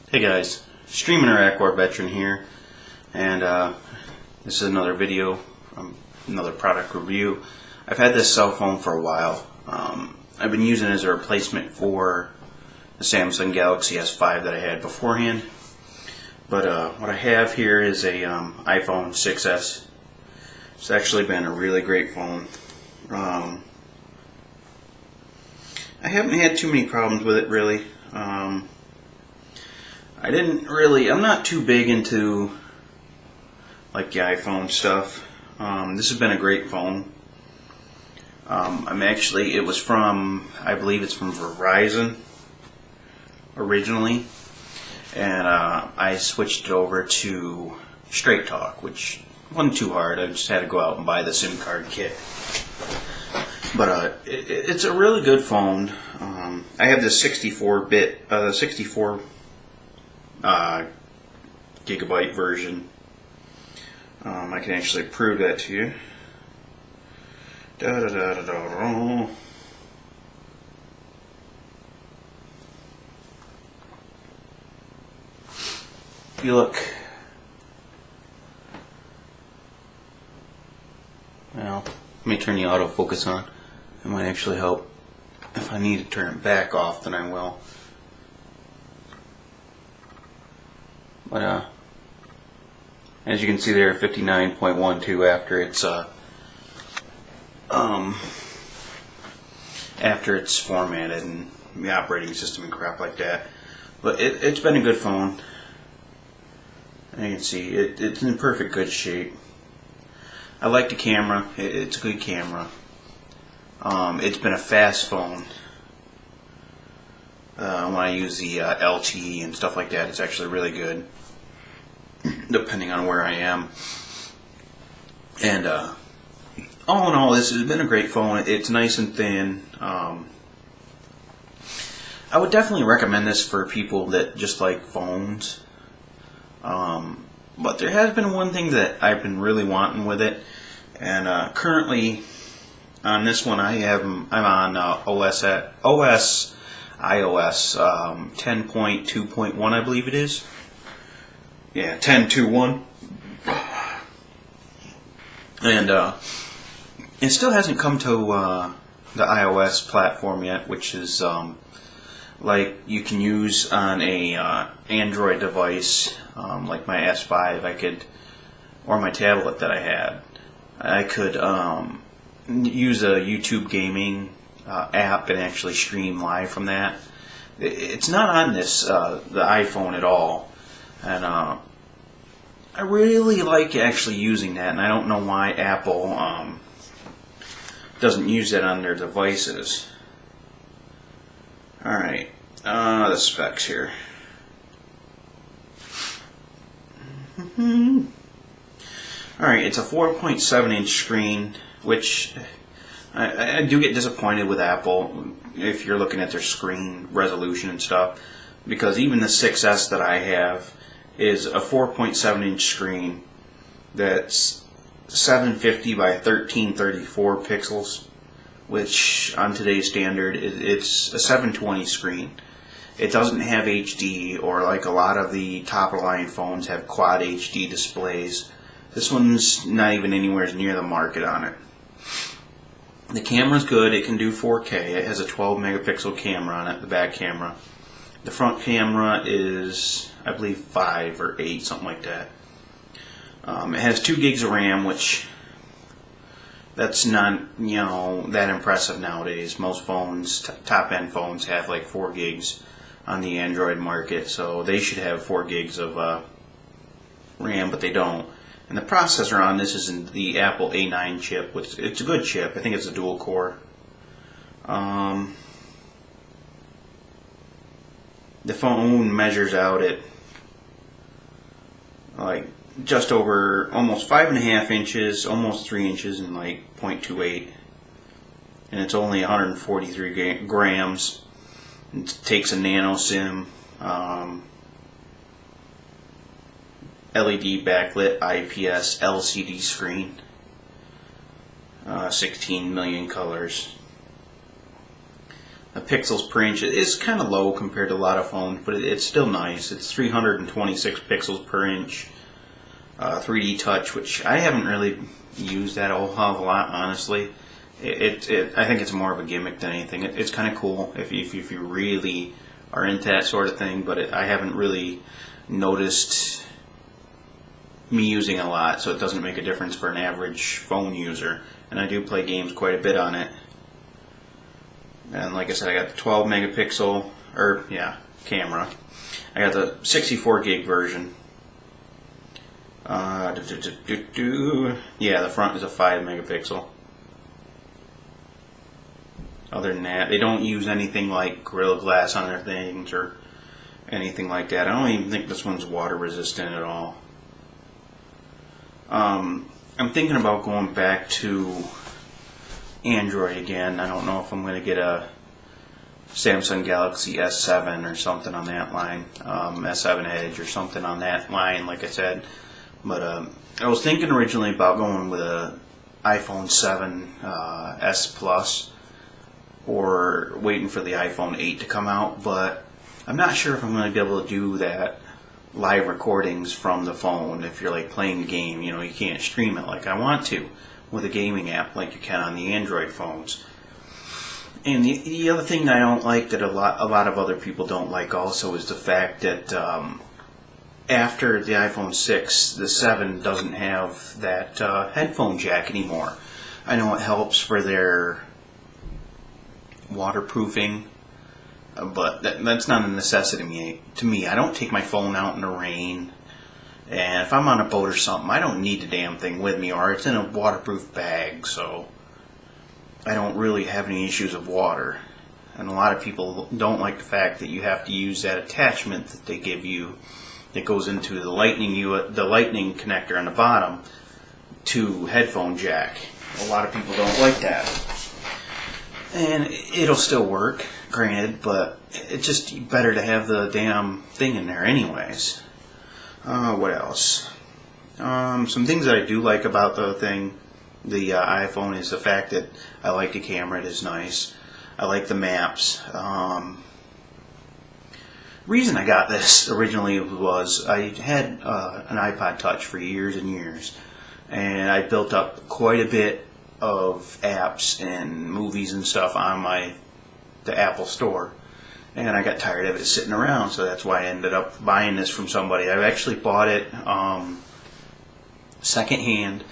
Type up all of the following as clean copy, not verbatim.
Hey guys, Stream Interact War Veteran here, and this is another video, another product review. I've had this cell phone for a while. I've been using it as a replacement for the Samsung Galaxy S5 that I had beforehand. But what I have here is a iPhone 6s. It's actually been a really great phone. I haven't had too many problems with it really. I'm not too big into like the iPhone stuff. This has been a great phone. It was from, I believe it's from Verizon originally, and I switched it over to Straight Talk, which wasn't too hard. I just had to go out and buy the SIM card kit. But it's a really good phone. I have this 64 gigabyte version. I can actually prove that to you. If you look, well, let me turn the autofocus on. It might actually help. If I need to turn it back off, then I will. But as you can see there, 59.12 after it's formatted and the operating system and crap like that. But it's been a good phone. And you can see it's in perfect good shape. I like the camera. It's a good camera. It's been a fast phone. When I use the LTE and stuff like that, it's actually really good, depending on where I am. And all in all, this has been a great phone. It's nice and thin. I would definitely recommend this for people that just like phones. But there has been one thing that I've been really wanting with it, and currently on this one I'm on iOS 10.2.1, I believe it is. Yeah, 10.2.1. And it still hasn't come to the iOS platform yet, which is like you can use on a Android device, like my S5. Or my tablet that I could use a YouTube gaming app and actually stream live from that. It's not on the iPhone at all, and I really like actually using that, and I don't know why Apple doesn't use that on their devices. Alright, the specs here. Alright, it's a 4.7 inch screen, which I do get disappointed with Apple if you're looking at their screen resolution and stuff, because even the 6S that I have is a 4.7 inch screen that's 750 by 1334 pixels, which on today's standard it's a 720 screen. It doesn't have HD, or like a lot of the top of the line phones have quad HD displays. This one's not even anywhere near the market on it. The camera's good. It can do 4K. It has a 12 megapixel camera on it, the back camera. The front camera is, I believe, 5 or 8, something like that. It has 2 gigs of RAM, which that's not, that impressive nowadays. Most phones, top-end phones, have like 4 gigs on the Android market, so they should have 4 gigs of RAM, but they don't. And the processor on this is in the Apple A9 chip, which it's a good chip. I think it's a dual core. The phone measures out at like just over almost 5.5 inches, almost 3 inches, and like 0.28. And it's only 143 grams. It takes a nano SIM. LED backlit IPS LCD screen, 16 million colors. pixels per inch is kind of low compared to a lot of phones, but it's still nice. It's 326 pixels per inch. 3D touch, which I haven't really used that a whole hell of a lot, honestly. I think it's more of a gimmick than anything. It's kind of cool if you really are into that sort of thing, but I haven't really noticed me using a lot, so it doesn't make a difference for an average phone user. And I do play games quite a bit on it. And like I said, I got the 12 megapixel, camera. I got the 64 gig version. Yeah, the front is a 5 megapixel. Other than that, they don't use anything like Gorilla Glass on their things or anything like that. I don't even think this one's water resistant at all. I'm thinking about going back to Android again. I don't know if I'm going to get a Samsung Galaxy S7 or something on that line, S7 Edge or something on that line, like I said. But I was thinking originally about going with a iPhone 7 S Plus, or waiting for the iPhone 8 to come out, but I'm not sure if I'm going to be able to do that live recordings from the phone. If you're like playing a game, you can't stream it like I want to with a gaming app like you can on the Android phones. And the other thing that I don't like, that a lot of other people don't like also, is the fact that after the iPhone 6, the 7 doesn't have that headphone jack anymore. I know it helps for their waterproofing, but that's not a necessity to me. I don't take my phone out in the rain, and if I'm on a boat or something, I don't need the damn thing with me, or it's in a waterproof bag, so I don't really have any issues of water. And a lot of people don't like the fact that you have to use that attachment that they give you that goes into the lightning connector on the bottom to headphone jack. A lot of people don't like that. And it'll still work, granted, but it's just better to have the damn thing in there anyways. What else? Some things that I do like about the iPhone, is the fact that I like the camera. It is nice. I like the maps. Reason I got this originally was I had an iPod Touch for years and years, and I built up quite a bit of apps and movies and stuff on the Apple Store, and I got tired of it sitting around, so that's why I ended up buying this from somebody. I actually bought it secondhand.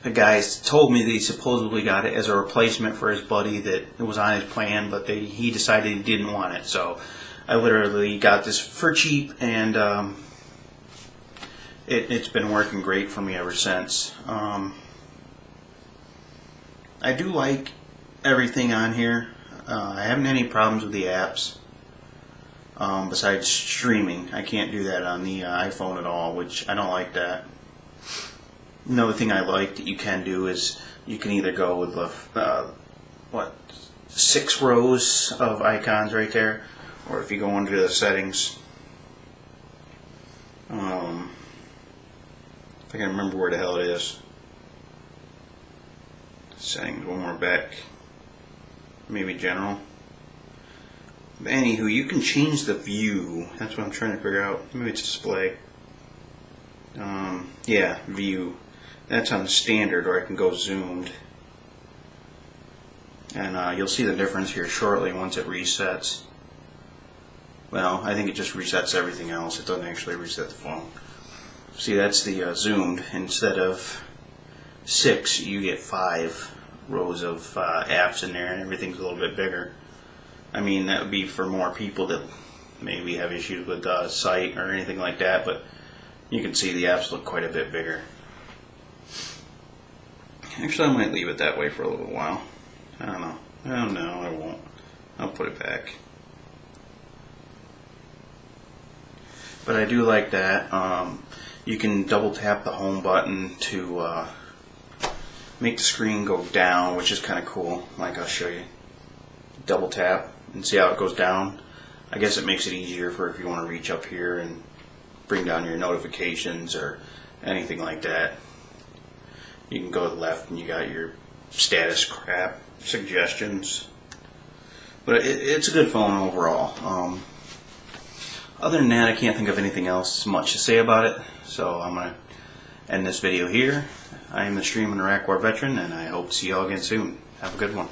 The guy told me that he supposedly got it as a replacement for his buddy that was on his plan, but he decided he didn't want it, so I literally got this for cheap, and it's been working great for me ever since. I do like everything on here. I haven't had any problems with the apps, besides streaming. I can't do that on the iPhone at all, which I don't like that. Another thing I like that you can do is you can either go with the 6 rows of icons right there, or if you go under the settings, if I can remember where the hell it is. Settings, one more back, maybe general. But anywho, you can change the view. That's what I'm trying to figure out. Maybe it's display. Yeah, view. That's on standard, or I can go zoomed. And you'll see the difference here shortly once it resets. Well, I think it just resets everything else. It doesn't actually reset the phone. See, that's the zoomed. Instead of 6, you get 5 rows of apps in there, and everything's a little bit bigger. I mean, that would be for more people that maybe have issues with sight or anything like that, but you can see the apps look quite a bit bigger. Actually, I might leave it that way for a little while. I don't know. Oh no, I won't. I'll put it back. But I do like that. You can double tap the home button to make the screen go down, which is kind of cool. Like, I'll show you. Double tap and see how it goes down. I guess it makes it easier for if you want to reach up here and bring down your notifications or anything like that. You can go to the left and you got your status crap, suggestions. But it's a good phone overall. Other than that, I can't think of anything else much to say about it. So I'm going to end this video here. I am the Stream and Iraq War veteran, and I hope to see y'all again soon. Have a good one.